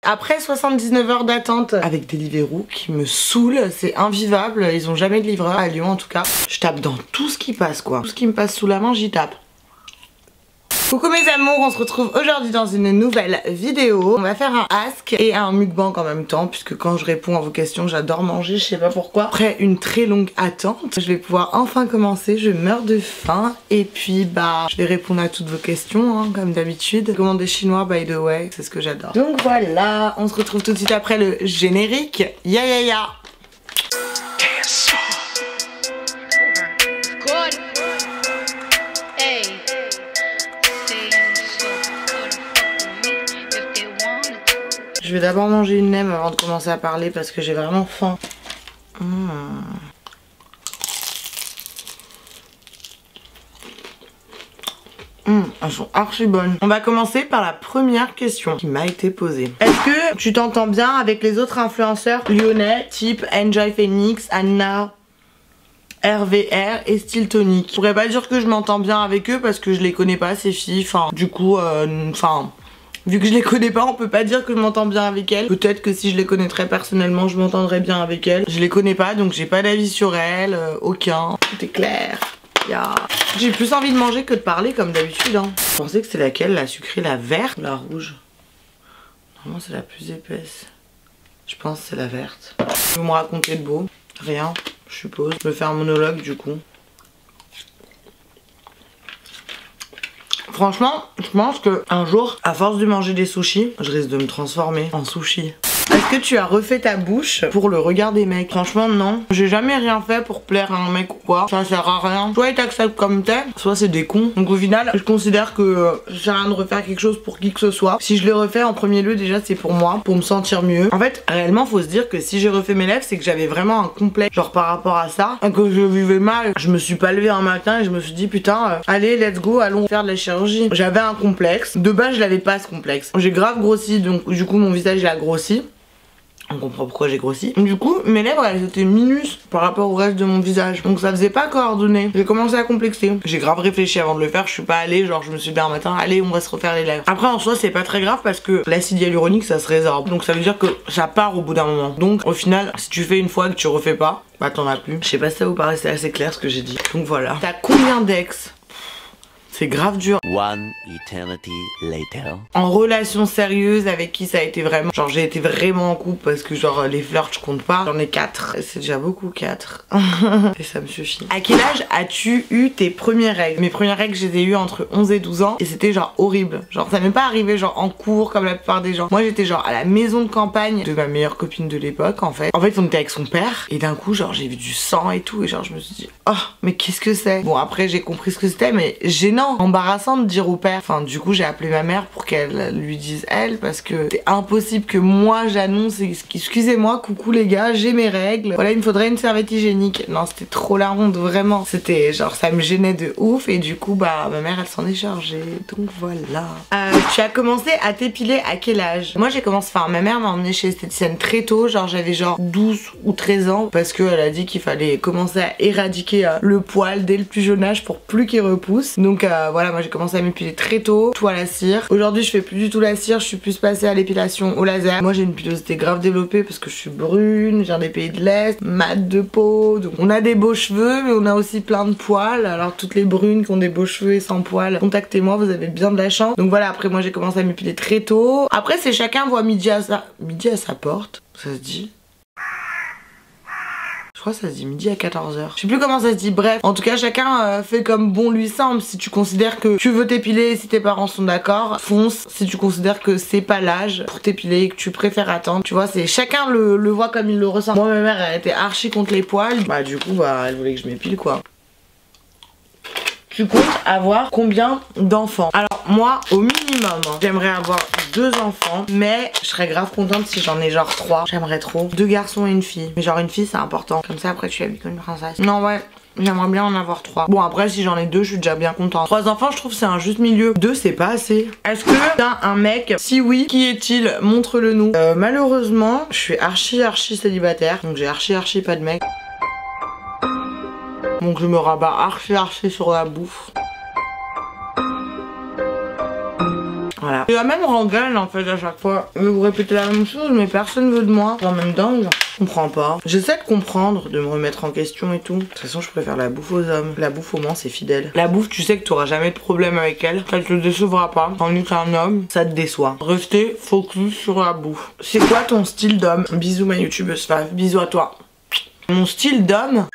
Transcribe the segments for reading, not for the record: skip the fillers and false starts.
Après 79 heures d'attente avec Deliveroo qui me saoule, c'est invivable, ils ont jamais de livreur à Lyon en tout cas. Je tape dans tout ce qui passe quoi, tout ce qui me passe sous la main j'y tape. Coucou mes amours, on se retrouve aujourd'hui dans une nouvelle vidéo. On va faire un ask et un mukbang en même temps, puisque quand je réponds à vos questions, j'adore manger, je sais pas pourquoi. Après une très longue attente, je vais pouvoir enfin commencer, je meurs de faim. Et puis bah, je vais répondre à toutes vos questions, hein, comme d'habitude. Commande des chinois, by the way, c'est ce que j'adore. Donc voilà, on se retrouve tout de suite après le générique. Ya ya ya. Je vais d'abord manger une nem avant de commencer à parler parce que j'ai vraiment faim. Elles sont archi bonnes. On va commencer par la première question qui m'a été posée. Est-ce que tu t'entends bien avec les autres influenceurs lyonnais type Enjoy Phoenix, Anna, RVR et Style Tonic? Je pourrais pas dire que je m'entends bien avec eux parce que je les connais pas ces filles. Enfin, du coup, vu que je les connais pas, on peut pas dire que je m'entends bien avec elles. Peut-être que si je les connaîtrais personnellement, je m'entendrais bien avec elles. Je les connais pas, donc j'ai pas d'avis sur elles, aucun. Tout est clair. J'ai plus envie de manger que de parler comme d'habitude. Hein. Vous pensez que c'est laquelle, la sucrée, la verte ou la rouge? Normalement c'est la plus épaisse. Je pense que c'est la verte. Vous me racontez de beau? Rien, je suppose. Je me fais un monologue du coup. Franchement, je pense que un jour, à force de manger des sushis, je risque de me transformer en sushi. Est-ce que tu as refait ta bouche pour le regard des mecs? Franchement non, j'ai jamais rien fait pour plaire à un mec ou quoi, ça sert à rien. Soit ils t'acceptent comme t'es, soit c'est des cons. Donc au final, je considère que ça sert à rien de refaire quelque chose pour qui que ce soit. Si je l'ai refait en premier lieu, déjà c'est pour moi, pour me sentir mieux. En fait, réellement faut se dire que si j'ai refait mes lèvres, c'est que j'avais vraiment un complexe genre par rapport à ça, que je vivais mal. Je me suis pas levée un matin et je me suis dit putain, allez let's go, allons faire de la chirurgie. J'avais un complexe, de base je l'avais pas ce complexe. J'ai grave grossi, donc du coup mon visage il a grossi. On comprend pourquoi j'ai grossi. Du coup, mes lèvres elles étaient minus par rapport au reste de mon visage. Donc ça faisait pas coordonné. J'ai commencé à complexer. J'ai grave réfléchi avant de le faire. Je suis pas allée, genre je me suis dit un matin, allez on va se refaire les lèvres. Après en soi c'est pas très grave parce que l'acide hyaluronique ça se résorbe. Donc ça veut dire que ça part au bout d'un moment. Donc au final, si tu fais une fois et que tu refais pas, bah t'en as plus. Je sais pas si ça vous paraissait assez clair ce que j'ai dit. Donc voilà. T'as combien d'ex? C'est grave dur. One eternity later. En relation sérieuse avec qui ça a été vraiment... Genre j'ai été vraiment en couple parce que genre les flirts je compte pas. J'en ai 4. C'est déjà beaucoup 4. Et ça me suffit. À quel âge as-tu eu tes premières règles? Mes premières règles je les ai eues entre 11 et 12 ans. Et c'était genre horrible. Genre ça m'est pas arrivé genre en cours comme la plupart des gens. Moi j'étais genre à la maison de campagne de ma meilleure copine de l'époque en fait. En fait on était avec son père. Et d'un coup genre j'ai vu du sang et tout. Et genre je me suis dit oh mais qu'est-ce que c'est? Bon après j'ai compris ce que c'était mais gênant. Embarrassant de dire au père. Enfin du coup j'ai appelé ma mère pour qu'elle lui dise elle parce que c'est impossible que moi j'annonce excusez-moi coucou les gars j'ai mes règles, voilà il me faudrait une serviette hygiénique. Non c'était trop la honte vraiment, c'était genre ça me gênait de ouf et du coup bah ma mère elle s'en est chargée donc voilà. Tu as commencé à t'épiler à quel âge? Moi j'ai commencé, enfin ma mère m'a emmenée chez l'esthéticienne très tôt, genre j'avais genre 12 ou 13 ans parce qu'elle a dit qu'il fallait commencer à éradiquer le poil dès le plus jeune âge pour plus qu'il repousse. Donc voilà moi j'ai commencé à m'épiler très tôt, tout à la cire. Aujourd'hui je fais plus du tout la cire, je suis plus passée à l'épilation au laser. Moi j'ai une pilosité grave développée parce que je suis brune, je viens des pays de l'Est, mat de peau, donc on a des beaux cheveux mais on a aussi plein de poils. Alors toutes les brunes qui ont des beaux cheveux et sans poils, contactez-moi, vous avez bien de la chance. Donc voilà, après moi j'ai commencé à m'épiler très tôt. Après c'est chacun voit midi à sa porte, ça se dit? Je crois que ça se dit midi à 14h. Je sais plus comment ça se dit, bref. En tout cas, chacun fait comme bon lui semble. Si tu considères que tu veux t'épiler, si tes parents sont d'accord, fonce. Si tu considères que c'est pas l'âge pour t'épiler et que tu préfères attendre, tu vois, c'est chacun le voit comme il le ressent. Moi, ma mère, elle était archi contre les poils. Bah, du coup, bah, elle voulait que je m'épile, quoi. Tu comptes avoir combien d'enfants? Alors moi au minimum j'aimerais avoir 2 enfants, mais je serais grave contente si j'en ai genre 3. J'aimerais trop 2 garçons et une fille, mais genre une fille c'est important, comme ça après tu habilles comme une princesse. Non ouais, j'aimerais bien en avoir 3. Bon après si j'en ai 2 je suis déjà bien contente. 3 enfants je trouve c'est un juste milieu. 2 c'est pas assez. Est-ce que t'as un mec? Si oui, qui est-il? Montre-le nous. Malheureusement je suis archi célibataire, donc j'ai archi pas de mec. Donc je me rabats archi sur la bouffe. Voilà. C'est la même rengaine en fait à chaque fois. Vous répétez la même chose mais personne veut de moi. En même temps, genre, je comprends pas. J'essaie de comprendre, de me remettre en question et tout. De toute façon, je préfère la bouffe aux hommes. La bouffe au moins c'est fidèle. La bouffe, tu sais que tu auras jamais de problème avec elle. Ça te décevra pas. Tandis qu'un homme, ça te déçoit. Restez focus sur la bouffe. C'est quoi ton style d'homme? Bisous ma youtubeuse fave. Bisous à toi. Mon style d'homme,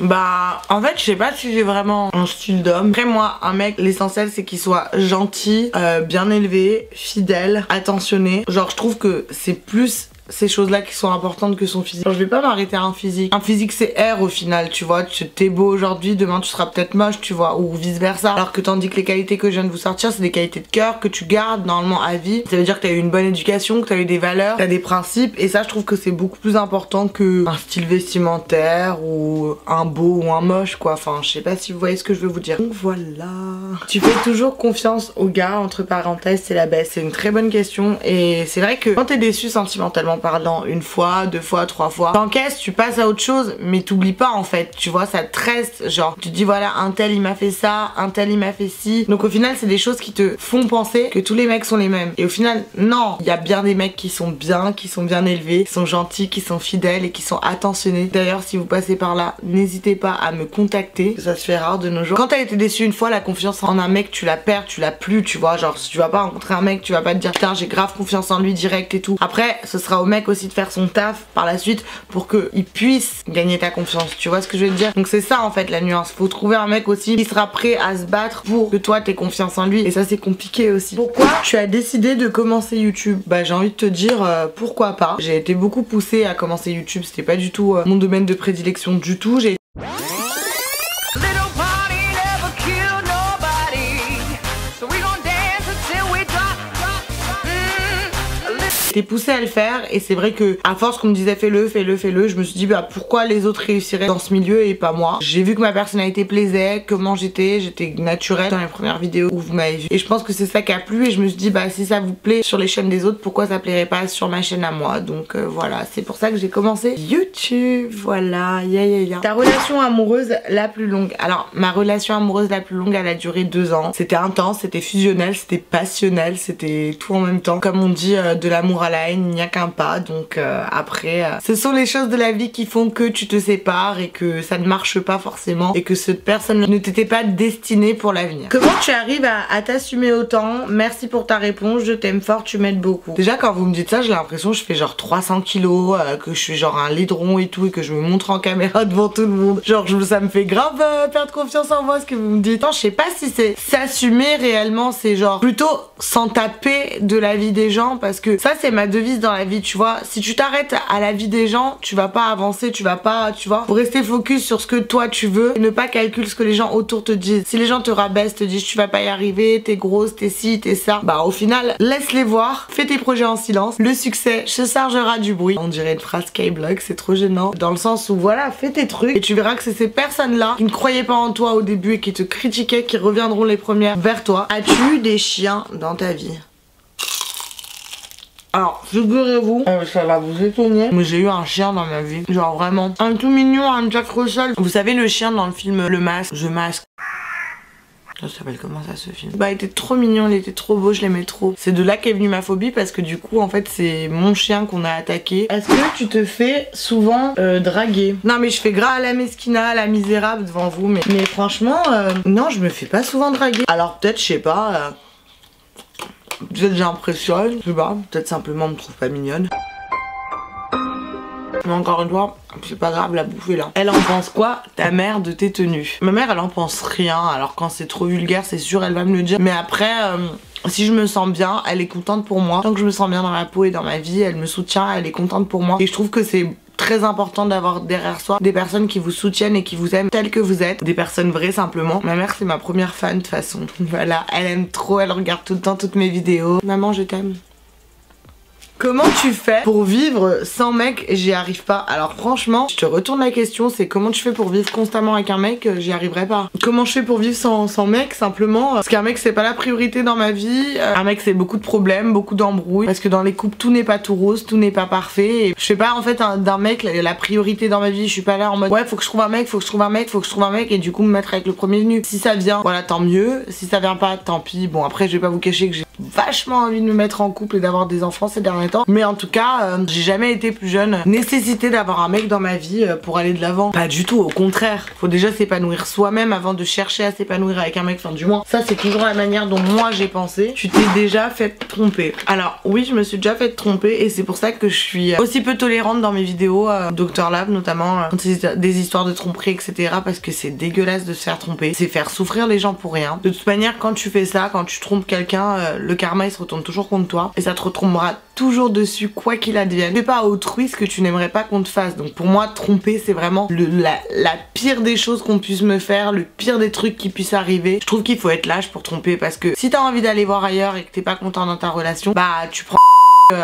bah en fait je sais pas si j'ai vraiment un style d'homme. Après moi un mec, l'essentiel c'est qu'il soit gentil, bien élevé, fidèle, attentionné. Genre je trouve que c'est plus ces choses là qui sont importantes que son physique. Genre, je vais pas m'arrêter à un physique. Un physique c'est R au final, tu vois. T'es beau aujourd'hui, demain tu seras peut-être moche, tu vois, ou vice versa. Alors que tandis que les qualités que je viens de vous sortir, c'est des qualités de cœur que tu gardes normalement à vie. Ça veut dire que t'as eu une bonne éducation, que t'as eu des valeurs, t'as des principes, et ça je trouve que c'est beaucoup plus important que un style vestimentaire ou un beau ou un moche quoi. Enfin je sais pas si vous voyez ce que je veux vous dire. Donc voilà. Tu fais toujours confiance aux gars, entre parenthèses c'est la baisse. C'est une très bonne question et c'est vrai que quand t'es déçu sentimentalement parlant une fois, deux fois, trois fois, t'encaisses, tu passes à autre chose mais t'oublies pas en fait, tu vois, ça te reste, genre tu te dis voilà un tel il m'a fait ça, un tel il m'a fait ci, donc au final c'est des choses qui te font penser que tous les mecs sont les mêmes et au final non, il y a bien des mecs qui sont bien élevés, qui sont gentils, qui sont fidèles et qui sont attentionnés. D'ailleurs si vous passez par là, n'hésitez pas à me contacter, ça se fait rare de nos jours. Quand t'as été déçu une fois, la confiance en un mec tu la perds, tu l'as plus, tu vois, genre si tu vas pas rencontrer un mec tu vas pas te dire putain j'ai grave confiance en lui direct et tout. Après ce sera au mec aussi de faire son taf par la suite pour qu'il puisse gagner ta confiance, tu vois ce que je veux te dire. Donc c'est ça en fait la nuance, faut trouver un mec aussi qui sera prêt à se battre pour que toi t'aies confiance en lui et ça c'est compliqué aussi. Pourquoi tu as décidé de commencer YouTube? Bah j'ai envie de te dire pourquoi pas. J'ai été beaucoup poussée à commencer YouTube, c'était pas du tout mon domaine de prédilection du tout. J'ai été poussée à le faire et c'est vrai que à force qu'on me disait fais-le, je me suis dit bah pourquoi les autres réussiraient dans ce milieu et pas moi. J'ai vu que ma personnalité plaisait, comment j'étais naturelle dans les premières vidéos où vous m'avez vu et je pense que c'est ça qui a plu et je me suis dit bah si ça vous plaît sur les chaînes des autres, pourquoi ça plairait pas sur ma chaîne à moi. Donc voilà, c'est pour ça que j'ai commencé YouTube. Voilà, Ta relation amoureuse la plus longue? Alors ma relation amoureuse la plus longue elle a duré 2 ans. C'était intense, c'était fusionnel, c'était passionnel, c'était tout en même temps. Comme on dit de l'amour à la haine, il n'y a qu'un pas. Donc après, ce sont les choses de la vie qui font que tu te sépares et que ça ne marche pas forcément et que cette personne ne t'était pas destinée pour l'avenir. Comment tu arrives à t'assumer autant? Merci pour ta réponse, je t'aime fort, tu m'aides beaucoup. Déjà quand vous me dites ça, j'ai l'impression que je fais genre 300 kilos, que je suis genre un laidron et tout et que je me montre en caméra devant tout le monde. Genre ça me fait grave perdre confiance en moi ce que vous me dites. Non, je sais pas si c'est s'assumer réellement, c'est genre plutôt s'en taper de la vie des gens parce que ça c'est ma devise dans la vie, tu vois. Si tu t'arrêtes à la vie des gens, tu vas pas avancer, tu vas pas, tu vois. Faut rester focus sur ce que toi tu veux et ne pas calculer ce que les gens autour te disent. Si les gens te rabaissent, te disent tu vas pas y arriver, t'es grosse, t'es ci, t'es ça, bah au final, laisse-les voir, fais tes projets en silence. Le succès se chargera du bruit. On dirait une phrase K-Blog, c'est trop gênant. Dans le sens où voilà, fais tes trucs et tu verras que c'est ces personnes-là qui ne croyaient pas en toi au début et qui te critiquaient qui reviendront les premières vers toi. As-tu eu des chiens dans ta vie? Alors, figurez-vous, ça va vous étonner, mais j'ai eu un chien dans ma vie. Genre vraiment, un tout mignon, un Jack Russell. Vous savez le chien dans le film Le Masque, The Mask. Ça s'appelle comment ça ce film? Bah il était trop mignon, il était trop beau, je l'aimais trop. C'est de là qu'est venue ma phobie parce que du coup en fait c'est mon chien qu'on a attaqué. Est-ce que tu te fais souvent draguer? Non mais je fais gras à la mesquina, à la misérable devant vous mais franchement non je me fais pas souvent draguer. Alors peut-être je sais pas... Peut-être j'impressionne, je sais pas, peut-être simplement on me trouve pas mignonne. Mais encore une fois, c'est pas grave, la bouffe est là. Elle en pense quoi, ta mère, de tes tenues? Ma mère elle en pense rien, alors quand c'est trop vulgaire c'est sûr elle va me le dire. Mais après, si je me sens bien, elle est contente pour moi. Tant que je me sens bien dans ma peau et dans ma vie, elle me soutient, elle est contente pour moi. Et je trouve que c'est très important d'avoir derrière soi des personnes qui vous soutiennent et qui vous aiment telles que vous êtes, des personnes vraies simplement. Ma mère c'est ma première fan de toute façon. Voilà, elle aime trop, elle regarde tout le temps toutes mes vidéos. Maman je t'aime. Comment tu fais pour vivre sans mec? J'y arrive pas. Alors franchement, je te retourne la question, c'est comment tu fais pour vivre constamment avec un mec? J'y arriverai pas. Comment je fais pour vivre sans mec? Simplement, parce qu'un mec c'est pas la priorité dans ma vie. Un mec c'est beaucoup de problèmes, beaucoup d'embrouilles. Parce que dans les couples tout n'est pas tout rose, tout n'est pas parfait. Et je fais pas en fait d'un mec la priorité dans ma vie. Je suis pas là en mode ouais faut que je trouve un mec, faut que je trouve un mec, faut que je trouve un mec et du coup me mettre avec le premier venu. Si ça vient, voilà tant mieux. Si ça vient pas, tant pis. Bon après je vais pas vous cacher que j'ai vachement envie de me mettre en couple et d'avoir des enfants ces derniers temps. Mais en tout cas, j'ai jamais été plus jeune nécessité d'avoir un mec dans ma vie pour aller de l'avant. Pas du tout, au contraire. Faut déjà s'épanouir soi-même avant de chercher à s'épanouir avec un mec. Enfin du moins, ça c'est toujours la manière dont moi j'ai pensé. Tu t'es déjà fait tromper. Alors oui, je me suis déjà fait tromper et c'est pour ça que je suis aussi peu tolérante dans mes vidéos, Dr Lab notamment, quand c'est des histoires de tromperie etc. Parce que c'est dégueulasse de se faire tromper. C'est faire souffrir les gens pour rien. De toute manière, quand tu fais ça, quand tu trompes quelqu'un, le karma il se retourne toujours contre toi et ça te retombera toujours dessus quoi qu'il advienne. Fais pas à autrui ce que tu n'aimerais pas qu'on te fasse. Donc pour moi tromper c'est vraiment la pire des choses qu'on puisse me faire, le pire des trucs qui puissent arriver. Je trouve qu'il faut être lâche pour tromper parce que si t'as envie d'aller voir ailleurs et que t'es pas content dans ta relation, bah tu prends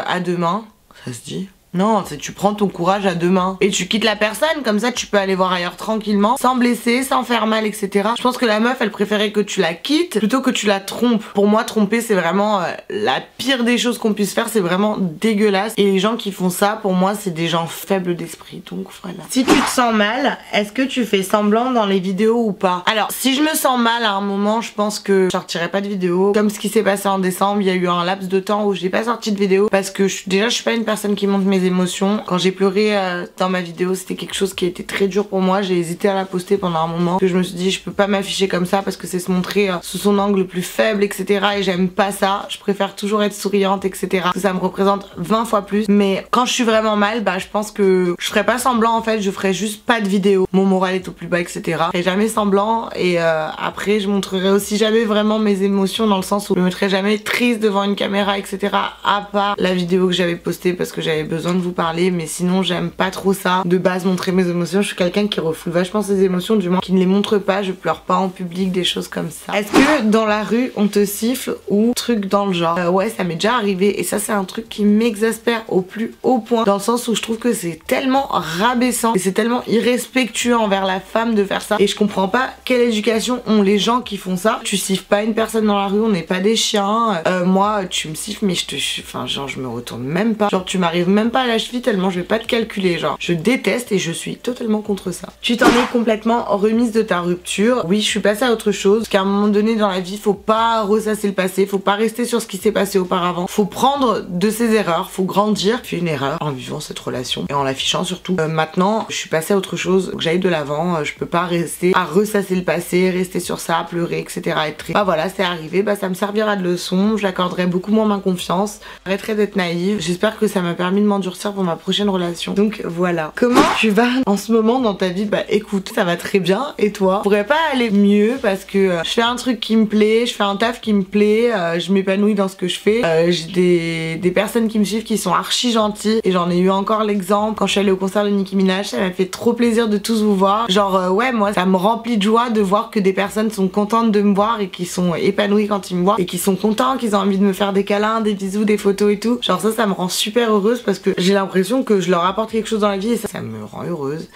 à deux mains, ça se dit? Non, c'est tu prends ton courage à deux mains et tu quittes la personne, comme ça tu peux aller voir ailleurs tranquillement, sans blesser, sans faire mal, etc. Je pense que la meuf, elle préférait que tu la quittes plutôt que tu la trompes. Pour moi, tromper, c'est vraiment la pire des choses qu'on puisse faire, c'est vraiment dégueulasse. Et les gens qui font ça, pour moi, c'est des gens faibles d'esprit, donc voilà. Si tu te sens mal, est-ce que tu fais semblant dans les vidéos ou pas? Alors, si je me sens mal à un moment, je pense que je sortirai pas de vidéo. Comme ce qui s'est passé en décembre, il y a eu un laps de temps où j'ai pas sorti de vidéo parce que déjà, je suis pas une personne qui montre mes émotions. Quand j'ai pleuré dans ma vidéo, c'était quelque chose qui a été très dur pour moi. J'ai hésité à la poster pendant un moment. Que je me suis dit, je peux pas m'afficher comme ça parce que c'est se montrer sous son angle le plus faible, etc. Et j'aime pas ça. Je préfère toujours être souriante, etc. Parce que ça me représente 20 fois plus. Mais quand je suis vraiment mal, bah je pense que je ferai pas semblant en fait. Je ferai juste pas de vidéo. Mon moral est au plus bas, etc. Je ferai jamais semblant. Et après, je montrerai aussi jamais vraiment mes émotions dans le sens où je me mettrai jamais triste devant une caméra, etc. À part la vidéo que j'avais postée parce que j'avais besoin de vous parler. Mais sinon j'aime pas trop ça de base montrer mes émotions. Je suis quelqu'un qui refoule vachement ses émotions, du moins qui ne les montre pas. Je pleure pas en public, des choses comme ça. Est-ce que dans la rue on te siffle ou truc dans le genre? Ouais, ça m'est déjà arrivé et ça c'est un truc qui m'exaspère au plus haut point, dans le sens où je trouve que c'est tellement rabaissant et c'est tellement irrespectueux envers la femme de faire ça. Et je comprends pas quelle éducation ont les gens qui font ça. Tu siffles pas une personne dans la rue, on n'est pas des chiens. Moi tu me siffles mais enfin genre je me retourne même pas, genre tu m'arrives même pas à la cheville tellement je vais pas te calculer, genre je déteste et je suis totalement contre ça. Tu t'en es complètement remise de ta rupture? Oui, je suis passée à autre chose, parce qu'à un moment donné dans la vie faut pas ressasser le passé, faut pas rester sur ce qui s'est passé auparavant, faut prendre de ses erreurs, faut grandir. J'ai fait une erreur en vivant cette relation et en l'affichant surtout. Maintenant je suis passée à autre chose, que j'aille de l'avant, je peux pas rester à ressasser le passé, rester sur ça, à pleurer, etc. être triste. Bah voilà, c'est arrivé, bah ça me servira de leçon, j'accorderai beaucoup moins ma confiance, j'arrêterai d'être naïve. J'espère que ça m'a permis de m'endurcir pour ma prochaine relation. Donc voilà. Comment tu vas en ce moment dans ta vie? Bah écoute, ça va très bien. Et toi? Je pourrais pas aller mieux parce que je fais un truc qui me plaît, je fais un taf qui me plaît, je m'épanouis dans ce que je fais. J'ai des personnes qui me suivent qui sont archi gentilles et j'en ai eu encore l'exemple quand je suis allée au concert de Nicki Minaj. Ça m'a fait trop plaisir de tous vous voir. Genre ouais, moi ça me remplit de joie de voir que des personnes sont contentes de me voir et qui sont épanouies quand ils me voient et qui sont contents, qu'ils ont envie de me faire des câlins, des bisous, des photos et tout. Genre ça me rend super heureuse parce que j'ai l'impression que je leur apporte quelque chose dans la vie et ça me rend heureuse.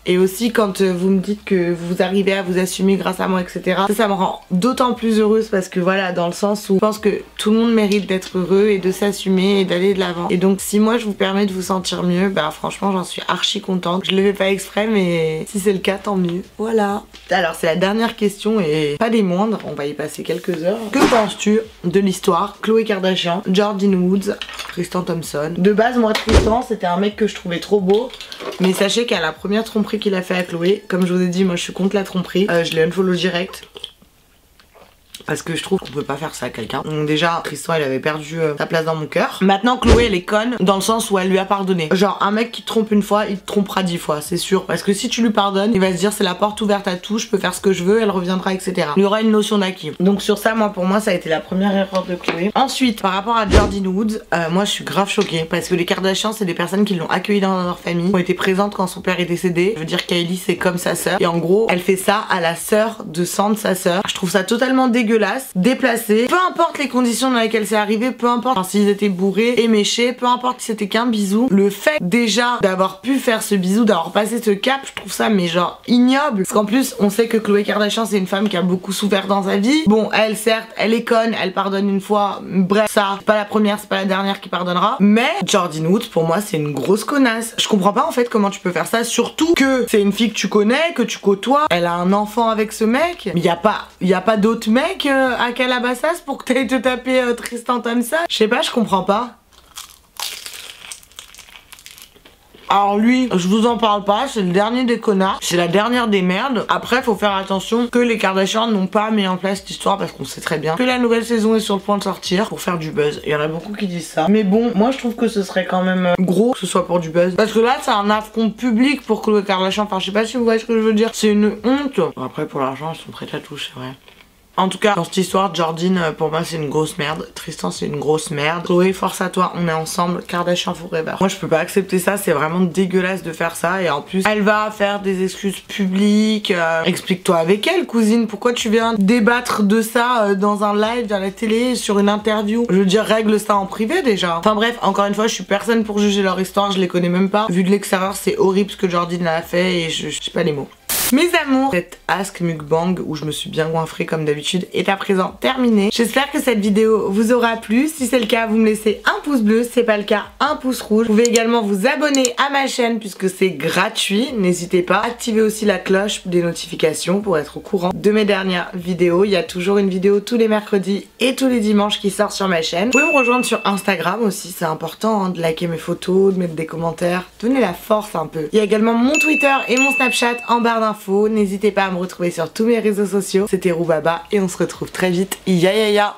Et aussi quand vous me dites que vous arrivez à vous assumer grâce à moi, etc. Ça me rend d'autant plus heureuse parce que voilà, dans le sens où je pense que tout le monde mérite d'être heureux et de s'assumer et d'aller de l'avant. Et donc si moi je vous permets de vous sentir mieux, bah franchement j'en suis archi contente. Je le fais pas exprès mais si c'est le cas tant mieux. Voilà. Alors c'est la dernière question et pas des moindres, on va y passer quelques heures. Que penses-tu de l'histoire Khloé Kardashian, Jordyn Woods, Tristan Thompson? De base moi Tristan c'était un mec que je trouvais trop beau, mais sachez qu'à la première tromperie qu'il a fait à Khloé, comme je vous ai dit moi je suis contre la tromperie, je l'ai unfollow direct parce que je trouve qu'on peut pas faire ça à quelqu'un. Donc déjà Tristan il avait perdu sa place dans mon cœur. Maintenant Khloé elle est conne dans le sens où elle lui a pardonné. Genre un mec qui te trompe une fois il te trompera 10 fois, c'est sûr, parce que si tu lui pardonnes il va se dire c'est la porte ouverte à tout, je peux faire ce que je veux, elle reviendra, etc. Il y aura une notion d'acquis. Donc sur ça moi pour moi ça a été la première erreur de Khloé. Ensuite par rapport à Jordyn Woods, moi je suis grave choquée parce que les Kardashians c'est des personnes qui l'ont accueilli dans leur famille, qui ont été présentes quand son père est décédé. Je veux dire Kylie c'est comme sa sœur et en gros elle fait ça à la sœur de sang de sa sœur. Je trouve ça totalement dégueulasse dégueulasse, déplacé, peu importe les conditions dans lesquelles c'est arrivé, peu importe s'ils étaient bourrés, éméchés, peu importe si c'était qu'un bisou, le fait déjà d'avoir pu faire ce bisou, d'avoir passé ce cap, je trouve ça mais genre ignoble, parce qu'en plus on sait que Khloé Kardashian c'est une femme qui a beaucoup souffert dans sa vie. Bon, elle certes, elle est conne, elle pardonne une fois, bref, ça, c'est pas la première, c'est pas la dernière qui pardonnera, mais Jordyn Woods pour moi c'est une grosse connasse. Je comprends pas en fait comment tu peux faire ça, surtout que c'est une fille que tu connais, que tu côtoies, elle a un enfant avec ce mec, mais y a pas d'autres mecs à Calabasas pour que t'ailles te taper Tristan Thompson. Je sais pas, je comprends pas. Alors lui, je vous en parle pas, c'est le dernier des connards, c'est la dernière des merdes. Après, faut faire attention que les Kardashians n'ont pas mis en place cette histoire parce qu'on sait très bien que la nouvelle saison est sur le point de sortir pour faire du buzz. Il y en a beaucoup qui disent ça. Mais bon, moi je trouve que ce serait quand même gros que ce soit pour du buzz. Parce que là, c'est un affront public pour Khloé Kardashian. Enfin, je sais pas si vous voyez ce que je veux dire. C'est une honte. Bon, après, pour l'argent, ils sont prêts à tout, c'est vrai. En tout cas, dans cette histoire, Jordyn, pour moi, c'est une grosse merde. Tristan, c'est une grosse merde. Khloé, force à toi, on est ensemble. Kardashian forever. Moi, je peux pas accepter ça. C'est vraiment dégueulasse de faire ça. Et en plus, elle va faire des excuses publiques. Explique-toi avec elle, cousine. Pourquoi tu viens débattre de ça dans un live, à la télé, sur une interview? Je veux dire, règle ça en privé déjà. Enfin bref, encore une fois, je suis personne pour juger leur histoire. Je les connais même pas. Vu de l'extérieur, c'est horrible ce que Jordyn a fait et je sais pas les mots. Mes amours, cette Ask Mukbang où je me suis bien goinfrée comme d'habitude est à présent terminée. J'espère que cette vidéo vous aura plu. Si c'est le cas, vous me laissez un pouce bleu. Si c'est pas le cas, un pouce rouge. Vous pouvez également vous abonner à ma chaîne puisque c'est gratuit. N'hésitez pas. Activez aussi la cloche des notifications pour être au courant de mes dernières vidéos. Il y a toujours une vidéo tous les mercredis et tous les dimanches qui sort sur ma chaîne. Vous pouvez me rejoindre sur Instagram aussi. C'est important de liker mes photos, de mettre des commentaires. Donnez la force un peu. Il y a également mon Twitter et mon Snapchat en barre d'infos. N'hésitez pas à me retrouver sur tous mes réseaux sociaux. C'était Roubaba et on se retrouve très vite. Ya ya ya.